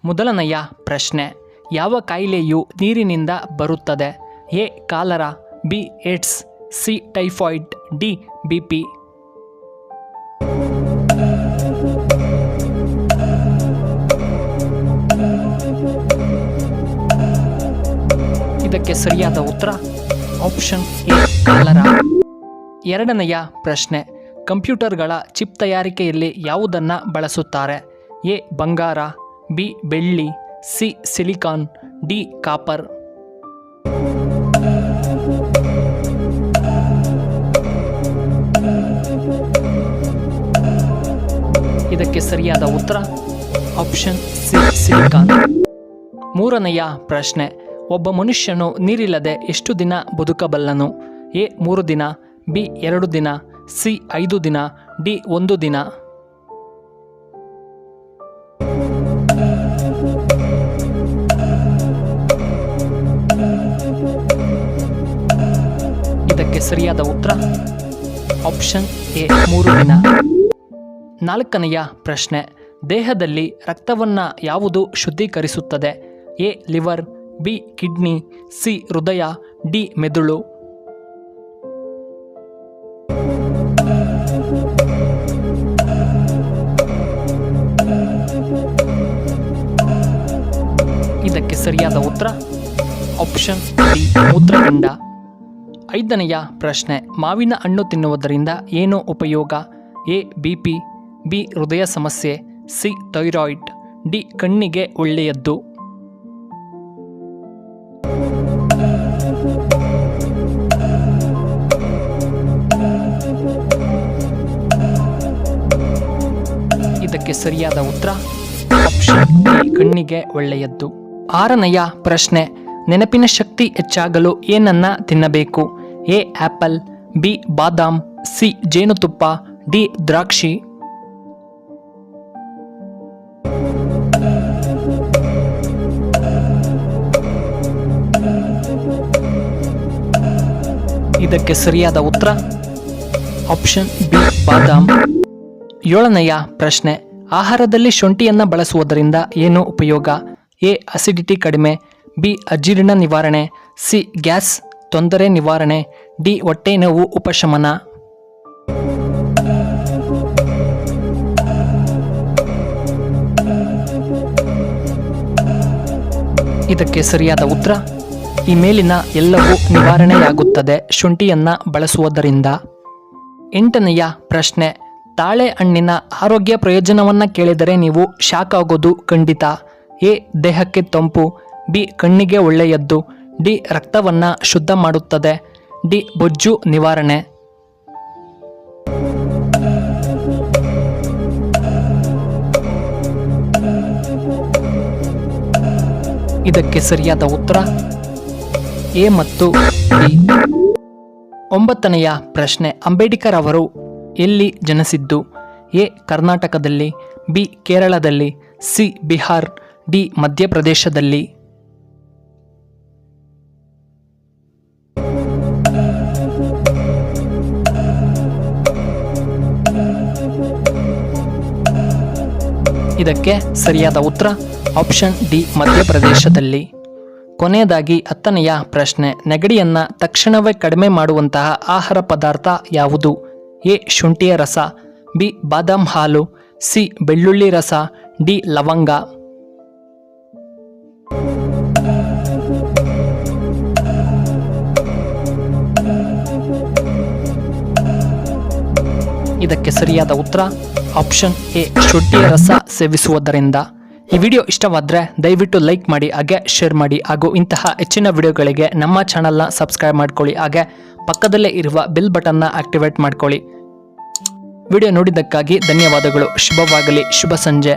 ಮೊದಲನೆಯ ಪ್ರಶ್ನೆ, ಯಾವ ಕಾಯಿಲೆಯು ನೀರಿನಿಂದ ಬರುತ್ತದೆ? A cholera, B AIDS, C typhoid, D BP. ಇದಕ್ಕೆ ಸರಿಯಾದ ಉತ್ತರ ಆಪ್ಷನ್ ಎ ಕಾಲರಾ. ಎರಡನೆಯ ಪ್ರಶ್ನೆ, ಕಂಪ್ಯೂಟರ್ಗಳ ಚಿಪ್ ತಯಾರಿಕೆಯಲ್ಲಿ ಯಾವುದನ್ನು ಬಳಸುತ್ತಾರೆ? ಎ ಬಂಗಾರ, ಬಿ ಬೆಳ್ಳಿ, ಸಿ ಸಿಲಿಕಾನ್, ಡಿ ಕಾಪರ್. ಇದಕ್ಕೆ ಸರಿಯಾದ ಉತ್ತರ ಆಪ್ಷನ್ ಸಿ ಸಿಲಿಕಾನ್. ಮೂರನೆಯ ಪ್ರಶ್ನೆ, ಒಬ್ಬ ಮನುಷ್ಯನು ನೀರಿಲ್ಲದೆ ಎಷ್ಟು ದಿನ ಬದುಕಬಲ್ಲನು? ಎ 3 ದಿನ, ಬಿ 2 ದಿನ, ಸಿ 5 ದಿನ, ಡಿ 1 ದಿನ. ಇದಕ್ಕೆ ಸರಿಯಾದ ಉತ್ತರ ಆಪ್ಷನ್ ಎ 3 ದಿನ. ನಾಲ್ಕನೆಯ ಪ್ರಶ್ನೆ, ದೇಹದಲ್ಲಿ ರಕ್ತವನ್ನು ಯಾವುದು ಶುದ್ಧೀಕರಿಸುತ್ತದೆ? A liver, B kidney, C ಹೃದಯ, ಡಿ ಮೆದುಳು. ಇದಕ್ಕೆ ಸರಿಯಾದ ಉತ್ತರ ಆಪ್ಷನ್ ಡಿ ಮೂತ್ರಪಿಂಡ. ಐದನೆಯ ಪ್ರಶ್ನೆ, ಮಾವಿನ ಹಣ್ಣು ತಿನ್ನುವುದರಿಂದ ಏನು ಉಪಯೋಗ? ಎ BP, ಬಿ ಹೃದಯ ಸಮಸ್ಯೆ, ಸಿ ಥೈರಾಯ್ಡ್, ಡಿ ಕಣ್ಣಿಗೆ ಒಳ್ಳೆಯದ್ದು. ಇದಕ್ಕೆ ಸರಿಯಾದ ಉತ್ತರ ಆಪ್ಷನ್ ಡಿ ಕಣ್ಣಿಗೆ ಒಳ್ಳೆಯದ್ದು. ಆರನೆಯ ಪ್ರಶ್ನೆ, ನೆನಪಿನ ಶಕ್ತಿ ಹೆಚ್ಚಾಗಲು ಏನನ್ನ ತಿನ್ನಬೇಕು? A apple, B badam, C ಜೇನುತುಪ್ಪ, ಡಿ ದ್ರಾಕ್ಷಿ. ಇದಕ್ಕೆ ಸರಿಯಾದ ಉತ್ತರ ಆಪ್ಷನ್ ಬಿ ಬಾದಾಮ್. ಏಳನೆಯ ಪ್ರಶ್ನೆ, ಆಹಾರದಲ್ಲಿ ಶುಂಠಿಯನ್ನು ಬಳಸುವುದರಿಂದ ಏನು ಉಪಯೋಗ? ಎ ಅಸಿಡಿಟಿ ಕಡಿಮೆ, ಬಿ ಅಜೀರ್ಣ ನಿವಾರಣೆ, ಸಿ ಗ್ಯಾಸ್ ತೊಂದರೆ ನಿವಾರಣೆ, ಡಿ ಹೊಟ್ಟೆ ನೋವು ಉಪಶಮನ. ಇದಕ್ಕೆ ಸರಿಯಾದ ಉತ್ತರ ಈ ಮೇಲಿನ ಎಲ್ಲವೂ ನಿವಾರಣೆಯಾಗುತ್ತದೆ ಶುಂಠಿಯನ್ನು ಬಳಸುವುದರಿಂದ. ಎಂಟನೆಯ ಪ್ರಶ್ನೆ, ತಾಳೆ ಹಣ್ಣಿನ ಆರೋಗ್ಯ ಪ್ರಯೋಜನವನ್ನು ಕೇಳಿದರೆ ನೀವು ಶಾಕ್ ಆಗೋದು ಖಂಡಿತ. ಎ ದೇಹಕ್ಕೆ ತಂಪು, ಬಿ ಕಣ್ಣಿಗೆ ಒಳ್ಳೆಯದ್ದು, ಡಿ ರಕ್ತವನ್ನು ಶುದ್ಧ ಮಾಡುತ್ತದೆ, ಡಿ ಬೊಜ್ಜು ನಿವಾರಣೆ. ಇದಕ್ಕೆ ಸರಿಯಾದ ಉತ್ತರ ಎ ಮತ್ತು ಡಿ. ಒಂಬತ್ತನೆಯ ಪ್ರಶ್ನೆ, ಅಂಬೇಡ್ಕರ್ ಅವರು ಎಲ್ಲಿ ಜನಿಸಿದ್ದು? ಎ ಕರ್ನಾಟಕದಲ್ಲಿ, ಬಿ ಕೇರಳದಲ್ಲಿ, ಸಿ ಬಿಹಾರ್, ಡಿ ಮಧ್ಯಪ್ರದೇಶದಲ್ಲಿ. ಇದಕ್ಕೆ ಸರಿಯಾದ ಉತ್ತರ ಆಪ್ಷನ್ ಡಿ ಮಧ್ಯಪ್ರದೇಶದಲ್ಲಿ. ಕೊನೆಯದಾಗಿ 10ನೆಯ ಪ್ರಶ್ನೆ, ನೆಗಡಿಯನ್ನು ತಕ್ಷಣವೇ ಕಡಿಮೆ ಮಾಡುವಂತಹ ಆಹಾರ ಪದಾರ್ಥ ಯಾವುದು? ಎ ಶುಂಠಿಯ ರಸ, ಬಿ ಬಾದಾಮ್ ಹಾಲು, ಸಿ ಬೆಳ್ಳುಳ್ಳಿ ರಸ, ಡಿ ಲವಂಗ. ಇದಕ್ಕೆ ಸರಿಯಾದ ಉತ್ತರ ಆಪ್ಷನ್ ಎ ಶುಂಠಿಯ ರಸ ಸೇವಿಸುವುದರಿಂದ. ಈ ವಿಡಿಯೋ ಇಷ್ಟವಾದರೆ ದಯವಿಟ್ಟು ಲೈಕ್ ಮಾಡಿ, ಹಾಗೆ ಶೇರ್ ಮಾಡಿ, ಹಾಗೂ ಇಂತಹ ಹೆಚ್ಚಿನ ವಿಡಿಯೋಗಳಿಗೆ ನಮ್ಮ ಚಾನಲ್ನ ಸಬ್ಸ್ಕ್ರೈಬ್ ಮಾಡ್ಕೊಳ್ಳಿ, ಹಾಗೆ ಪಕ್ಕದಲ್ಲೇ ಇರುವ ಬೆಲ್ ಬಟನ್ನ ಆಕ್ಟಿವೇಟ್ ಮಾಡ್ಕೊಳ್ಳಿ. ವಿಡಿಯೋ ನೋಡಿದ್ದಕ್ಕಾಗಿ ಧನ್ಯವಾದಗಳು. ಶುಭವಾಗಲಿ. ಶುಭ ಸಂಜೆ.